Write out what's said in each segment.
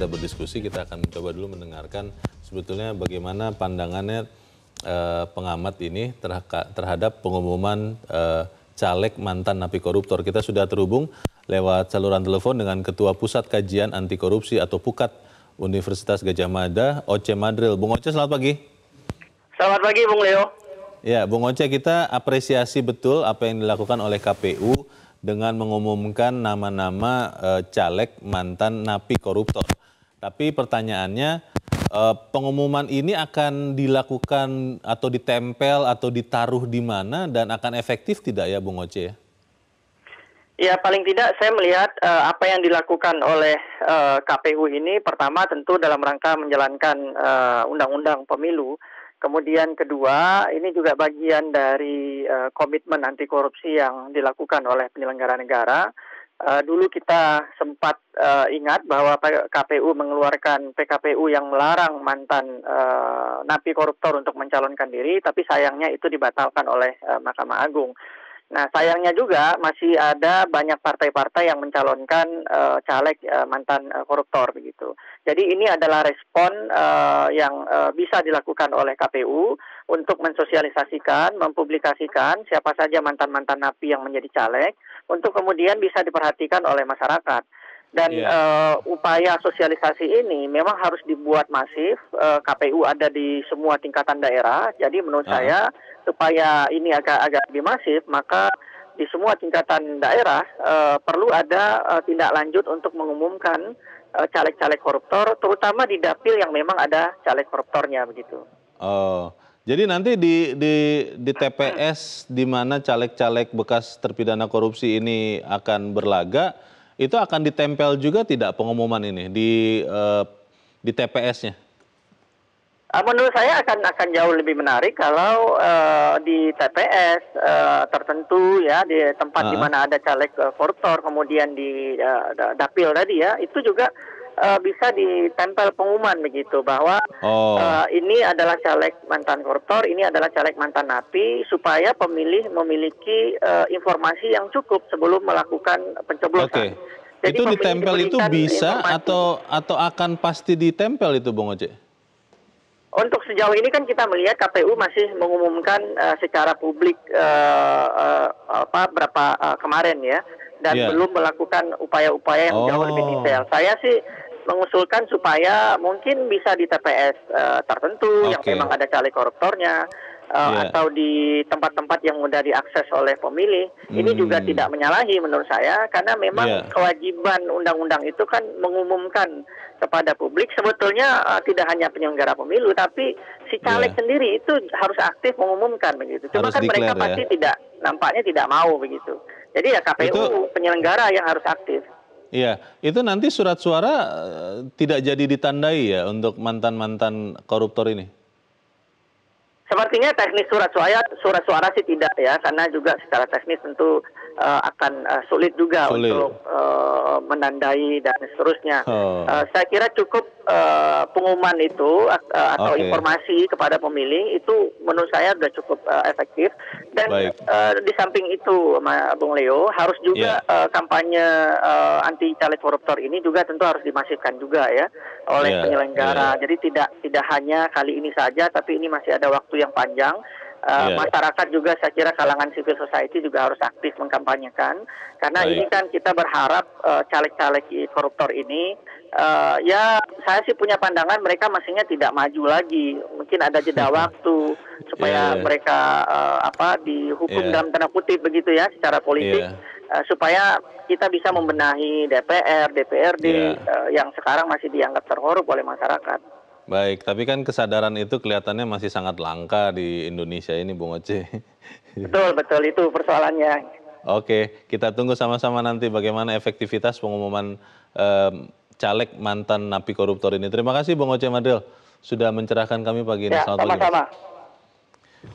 kita berdiskusi, kita akan mencoba dulu mendengarkan sebetulnya bagaimana pandangannya pengamat ini terhadap pengumuman caleg mantan napi koruptor. Kita sudah terhubung lewat saluran telepon dengan Ketua Pusat Kajian Anti Korupsi atau PUKAT Universitas Gadjah Mada, Oce Madril. Bung Oce, selamat pagi. Selamat pagi, Bung Leo. Ya, Bung Oce, kita apresiasi betul apa yang dilakukan oleh KPU dengan mengumumkan nama-nama caleg mantan napi koruptor. Tapi pertanyaannya, pengumuman ini akan dilakukan atau ditempel atau ditaruh di mana dan akan efektif tidak ya, Bung Oce? Ya, paling tidak saya melihat apa yang dilakukan oleh KPU ini, pertama tentu dalam rangka menjalankan undang-undang pemilu. Kemudian kedua, ini juga bagian dari komitmen anti korupsi yang dilakukan oleh penyelenggara negara. Dulu kita sempat ingat bahwa KPU mengeluarkan PKPU yang melarang mantan napi koruptor untuk mencalonkan diri, tapi sayangnya itu dibatalkan oleh Mahkamah Agung. Nah, sayangnya juga masih ada banyak partai-partai yang mencalonkan caleg mantan koruptor begitu. Jadi ini adalah respon yang bisa dilakukan oleh KPU untuk mensosialisasikan, mempublikasikan siapa saja mantan-mantan napi yang menjadi caleg untuk kemudian bisa diperhatikan oleh masyarakat. Dan upaya sosialisasi ini memang harus dibuat masif. KPU ada di semua tingkatan daerah. Jadi menurut saya supaya ini agak lebih masif, maka di semua tingkatan daerah perlu ada tindak lanjut untuk mengumumkan caleg-caleg koruptor, terutama di dapil yang memang ada caleg koruptornya begitu. Oh, jadi nanti di TPS di mana caleg-caleg bekas terpidana korupsi ini akan berlaga, itu akan ditempel juga tidak pengumuman ini di TPS-nya? Menurut saya akan jauh lebih menarik kalau di TPS tertentu ya, di tempat di mana ada caleg koruptor, kemudian di dapil tadi ya, itu juga bisa ditempel pengumuman begitu bahwa ini adalah caleg mantan koruptor, ini adalah caleg mantan napi, supaya pemilih memiliki informasi yang cukup sebelum melakukan pencoblosan. Jadi itu ditempel itu bisa atau akan pasti ditempel itu, Bung Oce? Untuk sejauh ini kan kita melihat KPU masih mengumumkan secara publik berapa kemarin ya, dan belum melakukan upaya-upaya yang jauh lebih detail. Saya sih mengusulkan supaya mungkin bisa di TPS tertentu yang memang ada caleg koruptornya, atau di tempat-tempat yang mudah diakses oleh pemilih. Ini juga tidak menyalahi menurut saya, karena memang kewajiban undang-undang itu kan mengumumkan kepada publik. Sebetulnya tidak hanya penyelenggara pemilu, tapi si caleg sendiri itu harus aktif mengumumkan begitu. Cuma kan mereka pasti nampaknya tidak mau begitu. Jadi ya KPU penyelenggara yang harus aktif. Iya, itu nanti surat suara tidak jadi ditandai ya untuk mantan-mantan koruptor ini? Sepertinya teknis surat suara sih tidak ya, karena juga secara teknis tentu akan sulit juga untuk menandai dan seterusnya. Saya kira cukup pengumuman itu atau informasi kepada pemilih itu menurut saya sudah cukup efektif. Dan di samping itu, Bung Leo, harus juga kampanye anti caleg koruptor ini juga tentu harus dimasifkan juga ya oleh penyelenggara. Jadi tidak hanya kali ini saja, tapi ini masih ada waktu yang panjang. Masyarakat juga saya kira kalangan civil society juga harus aktif mengkampanyekan, karena ini kan kita berharap caleg-caleg koruptor ini ya saya sih punya pandangan mereka mestinya tidak maju lagi, mungkin ada jeda waktu supaya mereka dihukum dalam tanda kutip begitu ya secara politik, supaya kita bisa membenahi DPR, DPRD yang sekarang masih dianggap terkorup oleh masyarakat. Baik, tapi kan kesadaran itu kelihatannya masih sangat langka di Indonesia ini, Bung Oce. Betul, itu persoalannya. Oke, kita tunggu sama-sama nanti bagaimana efektivitas pengumuman caleg mantan napi koruptor ini. Terima kasih, Bung Oce Madril, sudah mencerahkan kami pagi ini. Selamat pagi. Sama-sama.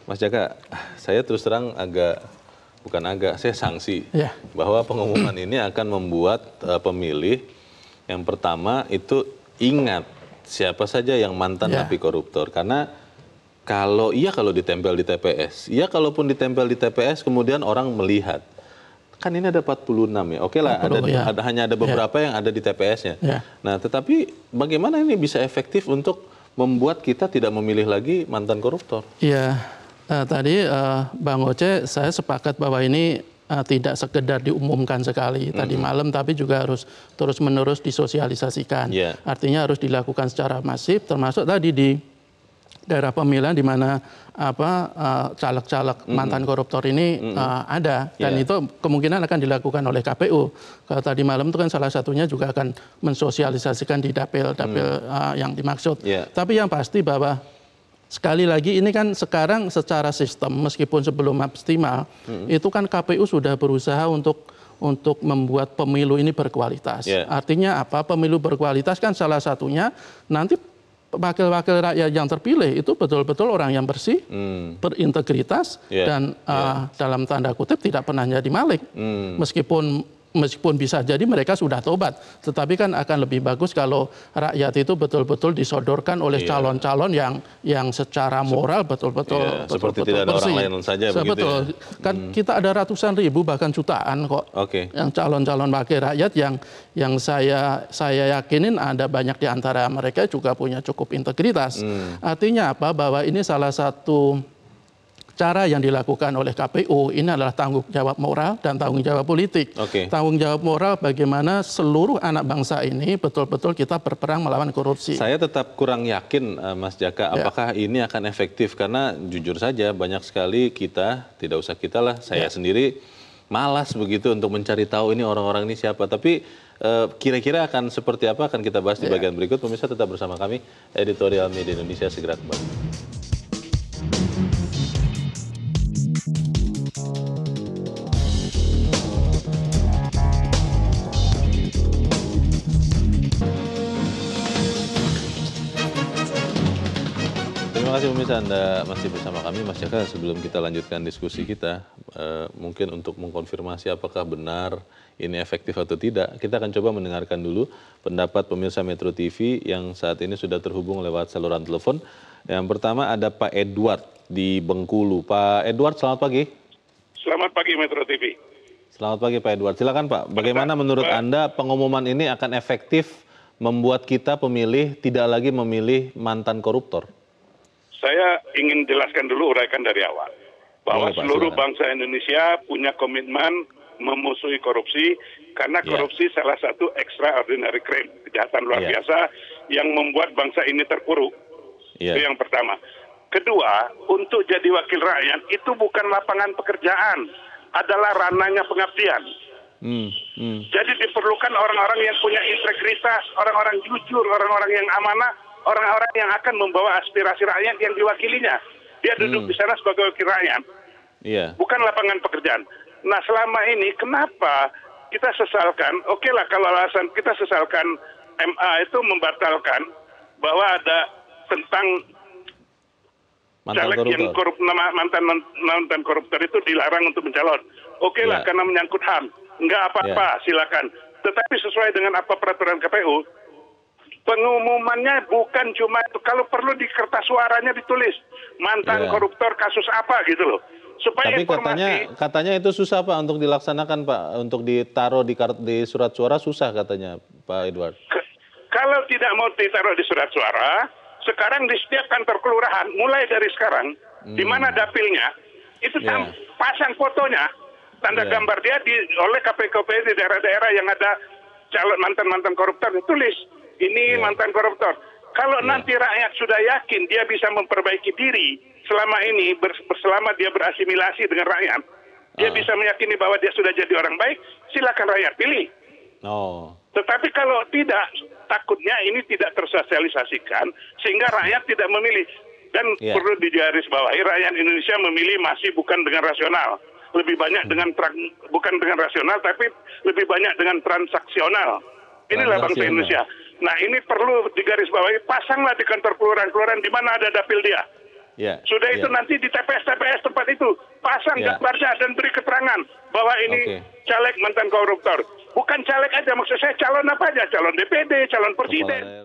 Mas Jaka, saya terus terang saya sanksi bahwa pengumuman ini akan membuat pemilih yang pertama itu ingat siapa saja yang mantan napi koruptor. Karena kalau ditempel di TPS, kalaupun ditempel di TPS kemudian orang melihat kan ini ada 46 ya. Oke lah, 40, ya. hanya ada beberapa yang ada di TPS-nya. Ya. Nah, tetapi bagaimana ini bisa efektif untuk membuat kita tidak memilih lagi mantan koruptor? Iya, tadi Bang Oce, saya sepakat bahwa ini tidak sekedar diumumkan sekali tadi malam, tapi juga harus terus-menerus disosialisasikan. Yeah. Artinya harus dilakukan secara masif, termasuk tadi di daerah pemilihan di mana caleg-caleg mantan koruptor ini ada, dan itu kemungkinan akan dilakukan oleh KPU. Kalau tadi malam itu kan salah satunya juga akan mensosialisasikan di dapil-dapil yang dimaksud. Tapi yang pasti bahwa sekali lagi ini kan sekarang secara sistem meskipun sebelum optimal itu kan KPU sudah berusaha untuk membuat pemilu ini berkualitas. Artinya apa? Pemilu berkualitas kan salah satunya nanti wakil-wakil rakyat yang terpilih itu betul-betul orang yang bersih, berintegritas, dan dalam tanda kutip tidak pernah jadi maling. Meskipun bisa jadi mereka sudah tobat, tetapi kan akan lebih bagus kalau rakyat itu betul-betul disodorkan oleh calon-calon yang secara moral betul-betul seperti tidak ada bersih. orang lain saja begitu. Kan kita ada ratusan ribu bahkan jutaan kok yang calon-calon wakil rakyat yang saya yakinin ada banyak di antara mereka juga punya cukup integritas. Artinya apa? Bahwa ini salah satu cara yang dilakukan oleh KPU ini adalah tanggung jawab moral dan tanggung jawab politik. Tanggung jawab moral bagaimana seluruh anak bangsa ini betul-betul kita berperang melawan korupsi. Saya tetap kurang yakin, Mas Jaka, apakah ini akan efektif, karena jujur saja banyak sekali kita, tidak usah kita lah, saya sendiri malas begitu untuk mencari tahu ini orang-orang ini siapa. Tapi kira-kira akan seperti apa akan kita bahas di bagian berikut. Pemirsa tetap bersama kami, Editorial Media Indonesia segera kembali. Terima kasih pemirsa, Anda masih bersama kami. Mas Jaka, sebelum kita lanjutkan diskusi kita, mungkin untuk mengkonfirmasi apakah benar ini efektif atau tidak, kita akan coba mendengarkan dulu pendapat pemirsa Metro TV yang saat ini sudah terhubung lewat saluran telepon. Yang pertama ada Pak Edward di Bengkulu. Pak Edward, selamat pagi. Selamat pagi Metro TV. Selamat pagi Pak Edward. Silakan Pak, bagaimana menurut Anda pengumuman ini akan efektif membuat kita pemilih tidak lagi memilih mantan koruptor? Saya ingin jelaskan dulu, uraikan dari awal. Bahwa seluruh bangsa Indonesia punya komitmen memusuhi korupsi, karena korupsi salah satu extraordinary crime, kejahatan luar biasa yang membuat bangsa ini terpuruk. Itu yang pertama. Kedua, untuk jadi wakil rakyat itu bukan lapangan pekerjaan, adalah ranahnya pengabdian. Jadi diperlukan orang-orang yang punya integritas, orang-orang jujur, orang-orang yang amanah, orang-orang yang akan membawa aspirasi rakyat yang diwakilinya. Dia duduk di sana sebagai wakil rakyat. Bukan lapangan pekerjaan. Nah, selama ini kenapa kita sesalkan, oke lah kalau alasan kita sesalkan MA itu membatalkan bahwa ada tentang caleg yang mantan koruptor itu dilarang untuk mencalon. Oke lah, karena menyangkut HAM. Enggak apa-apa, silakan. Tetapi sesuai dengan apa peraturan KPU, pengumumannya bukan cuma itu, kalau perlu di kertas suaranya ditulis mantan koruptor kasus apa gitu loh. Supaya tapi katanya itu susah Pak untuk dilaksanakan Pak, untuk ditaruh di surat suara susah katanya Pak Edward. Kalau tidak mau ditaruh di surat suara, sekarang di setiap kantor kelurahan mulai dari sekarang, di mana dapilnya itu pasang fotonya, tanda gambar dia oleh KPU di daerah-daerah yang ada calon mantan koruptor, ditulis ini mantan koruptor. Kalau nanti rakyat sudah yakin dia bisa memperbaiki diri selama ini, selama dia berasimilasi dengan rakyat, dia bisa meyakini bahwa dia sudah jadi orang baik, silakan rakyat pilih. Tetapi kalau tidak, takutnya ini tidak tersosialisasikan sehingga rakyat tidak memilih. Dan perlu digarisbawahi, rakyat Indonesia memilih masih bukan dengan rasional. Lebih banyak dengan bukan dengan rasional, tapi lebih banyak dengan transaksional. Inilah bangsa Indonesia. Nah, ini perlu digarisbawahi, pasanglah di kantor kelurahan-kelurahan di mana ada dapil dia. Sudah itu nanti di TPS-TPS tempat itu pasang gambarnya dan beri keterangan bahwa ini caleg mantan koruptor. Bukan caleg aja, maksud saya calon apa aja, calon DPD, calon presiden.